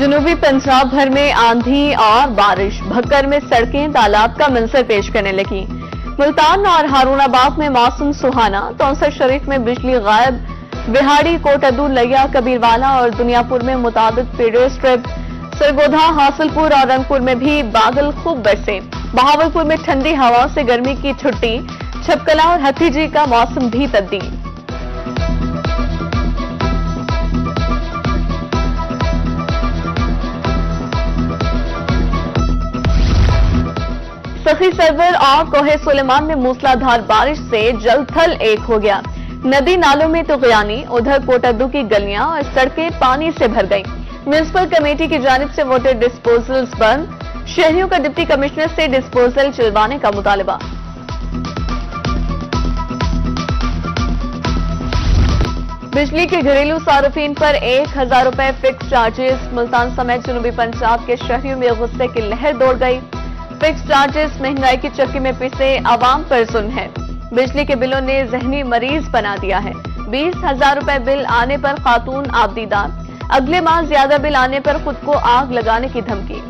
जनूबी पंजाब भर में आंधी और बारिश भक्कर में सड़कें तालाब का मंजर पेश करने लगी। मुल्तान और हारूनाबाद में मौसम सुहाना, तौंसर शरीफ में बिजली गायब, बिहाड़ी, कोटअदू, लैया, कबीरवाला और दुनियापुर में मुताबिक पेड़े स्ट्रिप, सरगोधा, हासिलपुर और रंगपुर में भी बादल खूब बरसे। बहावलपुर में ठंडी हवाओं से गर्मी की छुट्टी, छपकला और हथीजी का मौसम भी तब्दील। सखी सरवर और कोहे सुलेमान में मूसलाधार बारिश से जल थल एक हो गया। नदी नालों में तुगयानी, उधर कोटअदू की गलियां और सड़कें पानी से भर गईं। म्यूनिसिपल कमेटी की जानिब से वाटर डिस्पोजल्स बंद, शहरियों का डिप्टी कमिश्नर से डिस्पोजल चलवाने का मुतालबा। बिजली के घरेलू सार्फिन पर 1000 रुपए फिक्स चार्जेस। मुल्तान समेत जनूबी पंजाब के शहरियों में गुस्से की लहर दौड़ गई। फिक्स चार्जेस महंगाई की चक्की में पिसे आवाम पर जुल्म है। बिजली के बिलों ने जहनी मरीज बना दिया है। 20,000 रुपए बिल आने पर खातून आबदीदार, अगले माह ज्यादा बिल आने पर खुद को आग लगाने की धमकी।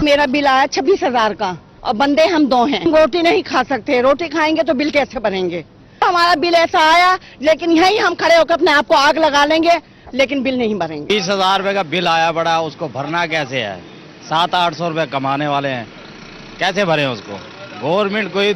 मेरा बिल आया 26,000 का और बंदे हम 2 हैं। रोटी नहीं खा सकते, रोटी खाएंगे तो बिल कैसे भरेंगे। हमारा बिल ऐसा आया, लेकिन यही हम खड़े होकर अपने आप को आग लगा लेंगे, लेकिन बिल नहीं भरेंगे। 20,000 रुपए का बिल आया बड़ा, उसको भरना कैसे है। 700-800 रुपए कमाने वाले हैं, कैसे भरें उसको। गवर्नमेंट कोई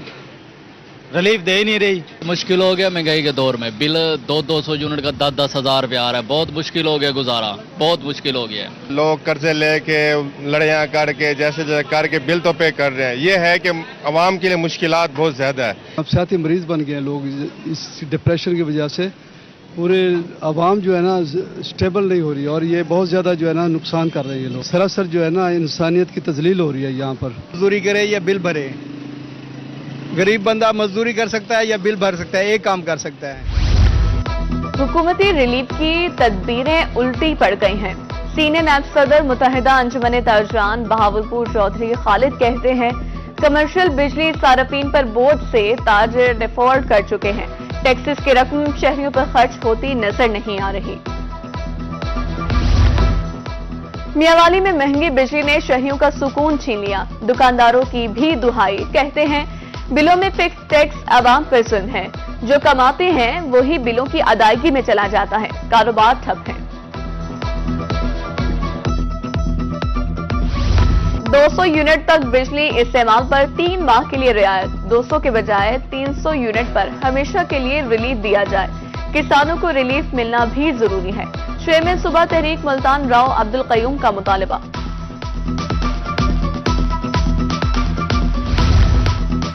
रिलीफ दे ही नहीं रही। मुश्किल हो गया महंगाई के दौर में। बिल 200 यूनिट का 10-10 हजार रुपया आ रहा है। बहुत मुश्किल हो गया गुजारा, बहुत मुश्किल हो गया। लोग कर्जे लेके, लड़ाइयाँ करके, जैसे करके बिल तो पे कर रहे हैं। ये है कि अवाम के लिए मुश्किलात बहुत ज्यादा है। अब सियाती मरीज बन गए लोग इस डिप्रेशन की वजह से। पूरे आवाम जो है ना स्टेबल नहीं हो रही है और ये बहुत ज्यादा जो है ना नुकसान कर रहे हैं लोग। सरासर जो है ना इंसानियत की तजलील हो रही है यहाँ पर। मजदूरी करे या बिल भरे। गरीब बंदा मजदूरी कर सकता है या बिल भर सकता है, एक काम कर सकता है। हुकूमती रिलीफ की तदबीरें उल्टी पड़ गई हैं। सीनियर नायब सदर मुत्तहिदा अंजुमन ताजरान बहावलपुर चौधरी खालिद कहते हैं, कमर्शियल बिजली सार्फिन पर बोझ से ताजर डिफॉल्ट कर चुके हैं। टैक्सेस की रकम शहरियों पर खर्च होती नजर नहीं आ रही। मियांवाली में महंगी बिजली ने शहरियों का सुकून छीन लिया। दुकानदारों की भी दुहाई, कहते हैं बिलों में फिक्स टैक्स आवाम पर जुल्म है। जो कमाते हैं वही बिलों की अदायगी में चला जाता है। कारोबार ठप है। 200 यूनिट तक बिजली इस्तेमाल पर 3 माह के लिए रियायत। 200 के बजाय 300 यूनिट पर हमेशा के लिए रिलीफ दिया जाए। किसानों को रिलीफ मिलना भी जरूरी है। चेयरमैन सूबा तहरीक मुल्तान राव अब्दुल कयूम का मुतालबा।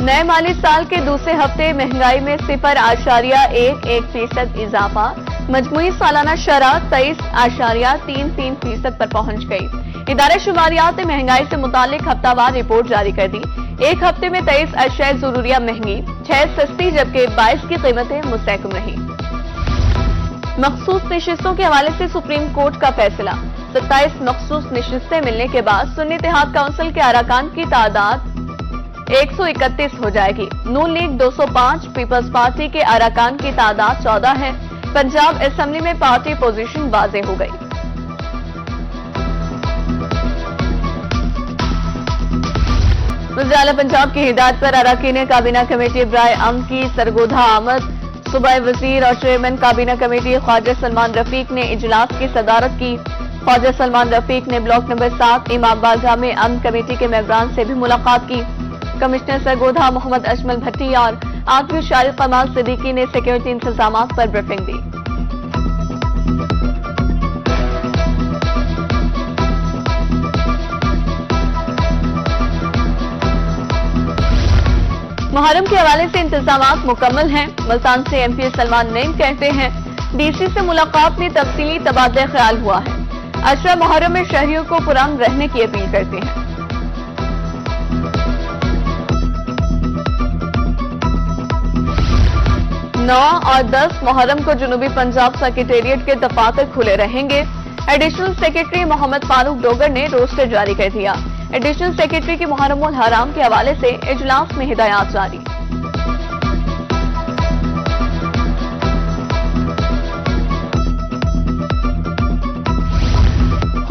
नए माली साल के दूसरे हफ्ते महंगाई में 0.11% इजाफा। मजमूई सालाना शरह 23.33% पर पहुंच गई। इदारे शुमारियात ने महंगाई से मुतालिक हफ्तावार रिपोर्ट जारी कर दी। एक हफ्ते में 23 अशिया जरूरिया महंगी, 6 सस्ती जबकि 22 की कीमतें मुस्तहकम रही। मखसूस नशिस्तों के हवाले से सुप्रीम कोर्ट का फैसला। 27 मखसूस नशिस्तें मिलने के बाद सुन्नी इत्तेहाद काउंसिल के अरकान की तादाद 131 हो जाएगी। नून लीग 205, पीपल्स पार्टी के अरकान की तादाद 14 है। पंजाब असेंबली में पार्टी पोजीशन वाज़ेह हो गई। वज़ीर आला पंजाब की हिदायत पर अरकान काबीना कमेटी बराए अमन की सरगोधा आमद। सूबाई वजीर और चेयरमैन काबीना कमेटी ख्वाजा सलमान रफीक ने इजलास की सदारत की। ख्वाजा सलमान रफीक ने ब्लॉक नंबर 7 इमाम बारगाह में अमन कमेटी के मेंबरान से भी मुलाकात की। कमिश्नर सरगोधा मोहम्मद अजमल भट्टी और आखिरी शारिक कमाल सिद्दीकी ने सिक्योरिटी इंतजाम पर ब्रीफिंग दी। मुहर्रम के हवाले से इंतजामात मुकम्मल हैं। मुल्तान से एमपी सलमान नईम कहते हैं, डीसी से मुलाकात में तफसीली तबादला ख्याल हुआ है। अशरा मुहर्रम में शहरियों को पुरअमन रहने की अपील करते हैं। नौ और 10 मुहर्रम को जनूबी पंजाब सेक्रेटेरिएट के दफातर खुले रहेंगे। एडिशनल सेक्रेटरी मोहम्मद फारूक डोगर ने रोस्टर जारी कर दिया। एडिशनल सेक्रेटरी की मुहर्रम उल हराम के हवाले से इजलास में हिदायत जारी।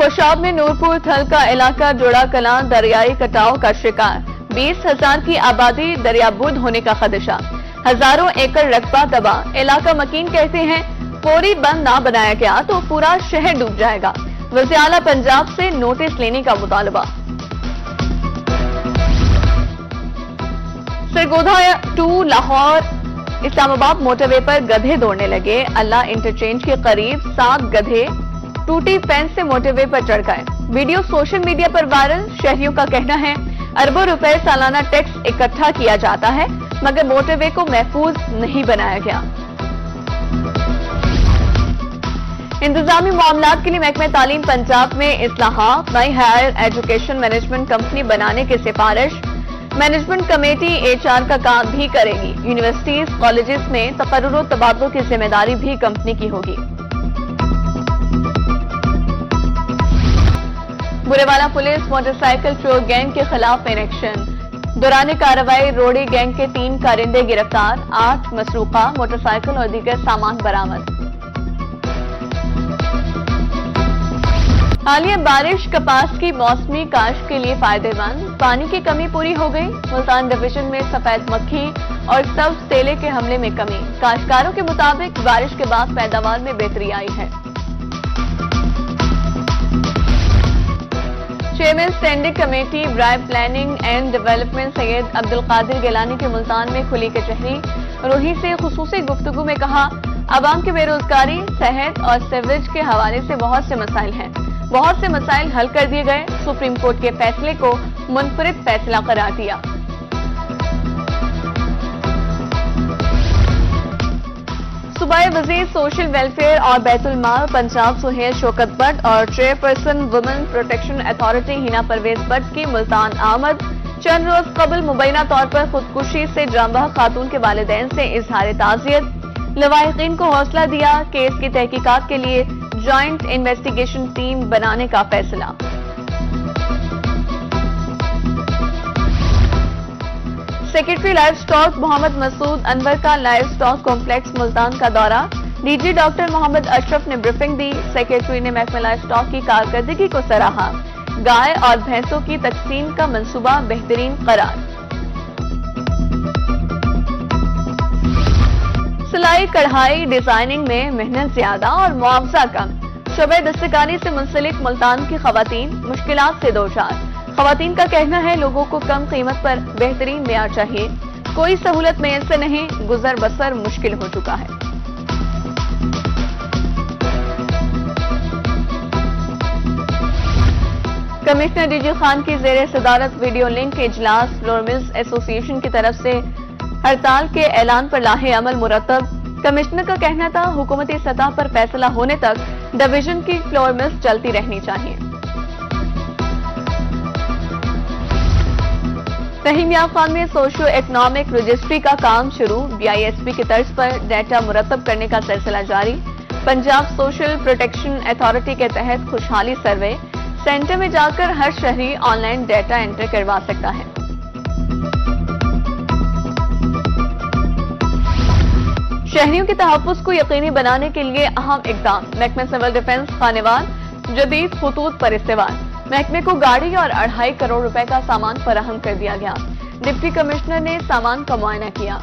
خوشاب میں نورپور تھل کا علاقہ جوڑا کلاں دریائی کٹاؤ کا شکار، 20,000 کی آبادی دریابود ہونے کا خدشہ، ہزاروں ایکڑ رقبہ تباہ، علاقہ مکین کہتے ہیں فوری بند نہ بنایا گیا تو پورا شہر ڈوب جائے گا، وزیر اعلیٰ پنجاب سے نوٹس لینے کا مطالبہ۔ سرگودا 2 لاہور اسلام آباد موٹر وے پر گدھے دوڑنے لگے، اللہ انٹرچینج کے قریب 7 گدھے ٹوٹی فینس سے موٹر وے پر چڑھ گئے، ویڈیو سوشل میڈیا پر وائرل، شہریوں کا کہنا ہے اربوں روپے سالانہ ٹیکس اکٹھا کیا جاتا ہے مگر موٹر وے کو محفوظ نہیں بنایا گیا۔ انتظامی معاملات کے لیے محکمہ تعلیم پنجاب میں اصلاحات، نئی ہائر ایجوکیشن مینجمنٹ کمپنی بنانے کی سفارش، مینجمنٹ کمیٹی HR کا کام بھی کرے گی، یونیورسٹیز کالجز میں تقرر و تبادلوں کی ذمہ داری بھی کمپنی کی ہوگی۔ بورے پولیس موٹر سائیکل چور گینگ کے خلاف ان ایکشن، دوران کارروائی روڑی گینگ کے 3 کارندے گرفتار، 8 مسروقہ موٹر سائیکل اور دیگر سامان برآمد۔ حالیہ بارش کپاس کی موسمی کاشت کے لیے فائدہ مند، پانی کی کمی پوری ہو گئی، ملتان ڈویژن میں سفید مکھی اور سبز تیلے کے حملے میں کمی، کاشتکاروں کے مطابق بارش کے بعد پیداوار میں بہتری آئی ہے۔ چیئرمین اسٹینڈنگ کمیٹی برائے پلاننگ اینڈ ڈیولپمنٹ سید عبدالقادر گیلانی کے ملتان میں کھلی کچہری، روحی سے خصوصی گفتگو میں کہا عوام کی بے روزگاری، صحت اور سیوریج کے حوالے سے بہت سے مسائل ہیں، بہت سے مسائل حل کر دیے گئے، سپریم کورٹ کے فیصلے کو منفرد فیصلہ قرار دیا۔ صوبائی وزیر سوشل ویلفیئر اور بیت المال پنجاب سہیل شوکت بٹ اور chairperson women protection authority Hina Parvez but کی ملتان آمد، چند روز قبل مبینہ طور پر خودکشی سے جاں بحق خاتون کے والدین سے اظہار تعزیت، لواحقین کو حوصلہ دیا، کیس کی تحقیقات کے لیے جوائنٹ انویسٹیگیشن ٹیم بنانے کا فیصلہ۔ سیکرٹری لائف سٹاک محمد مسعود انور کا لائف سٹاک کمپلیکس ملتان کا دورہ، DG ڈاکٹر محمد اشرف نے بریفنگ دی، سیکرٹری نے محکمہ لائف سٹاک کی کارکردگی کو سراہا، گائے اور بھینسوں کی تقسیم کا منصوبہ بہترین قرار۔ سلائی کڑھائی ڈیزائننگ میں محنت زیادہ اور معاوضہ کم، شعبہ دستکاری سے منسلک ملتان کی خواتین مشکلات سے دوچار، خواتین کا کہنا ہے لوگوں کو کم قیمت پر بہترین معیار چاہیے، کوئی سہولت میسر نہیں، گزر بسر مشکل ہو چکا ہے۔ کمشنر DG خان کی زیر صدارت ویڈیو لنک اجلاس، فلور ملز ایسوسی ایشن کی طرف سے ہڑتال کے اعلان پر لاحق عمل مرتب، کمشنر کا کہنا تھا حکومتی سطح پر فیصلہ ہونے تک ڈویژن کی فلور ملز چلتی رہنی چاہیے۔ فہیم یاب خان میں سوشو اکنامک رجسٹری کا کام شروع، BISP کی طرز پر ڈیٹا مرتب کرنے کا سلسلہ جاری، پنجاب سوشل پروٹیکشن اتھارٹی کے تحت خوشحالی سروے، سینٹر میں جا کر ہر شہری آن لائن ڈیٹا انٹر کروا سکتا ہے۔ شہریوں کے تحفظ کو یقینی بنانے کے لیے اہم اقدام، محکمہ سول ڈیفنس خانوال جدید خطوط پر استعمال، محکمے کو گاڑی اور 2.5 کروڑ روپے کا سامان فراہم کر دیا گیا، ڈپٹی کمشنر نے سامان کا معائنہ کیا۔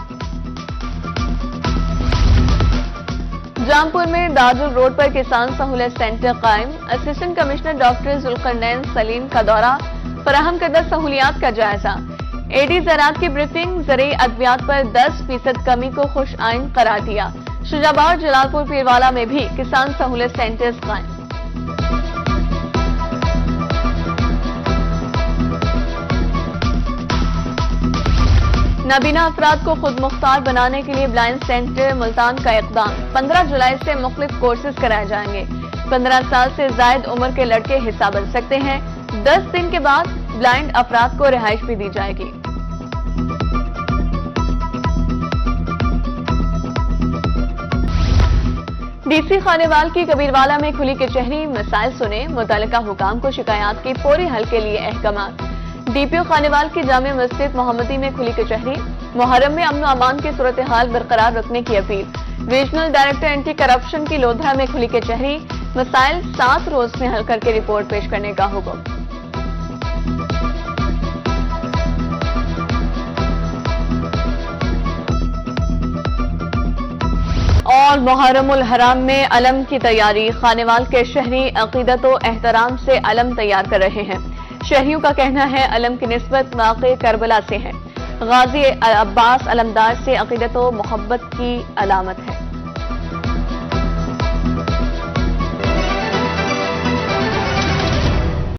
جامپور میں دادل روڈ پر کسان سہولت سینٹر قائم، اسسٹنٹ کمشنر ڈاکٹر ذوالقرنین سلیم کا دورہ، فراہم کردہ سہولیات کا جائزہ، AD زراعت کی بریفنگ، زرعی ادویات پر 10% کمی کو خوش آئند قرار دیا، شجاباد جلال پور پیروالا میں بھی کسان سہولت سینٹرز قائم۔ نابینا افراد کو خود مختار بنانے کے لیے بلائنڈ سینٹر ملتان کا اقدام، 15 جولائی سے مختلف کورسز کرائے جائیں گے، 15 سال سے زائد عمر کے لڑکے حصہ بن سکتے ہیں، 10 دن کے بعد بلائنڈ افراد کو رہائش بھی دی جائے گی۔ DC خانوال کی کبیروالا میں کھلی کچہری، مسائل سنے، متعلقہ حکام کو شکایات کی فوری حل کے لیے احکامات۔ DPO خانوال کی جامع مسجد محمدی میں کھلی کچہری، محرم میں امن و امان کی صورتحال برقرار رکھنے کی appeal, regional director anti corruption की लोधरा में खुली कचहरी, मसाइल 7 रोज में हल करके रिपोर्ट पेश करने का हुक्म। और मुहर्रमुल हराम में अलम की तैयारी, खानेवाल के शहरी अकीदत व एहतराम से अलम तैयार कर रहे हैं। शहरियों का कहना है अलम की निस्बत वाक़े करबला से है। गाजी अब्बास अलमदार से अकीदत व मोहब्बत की अलामत है।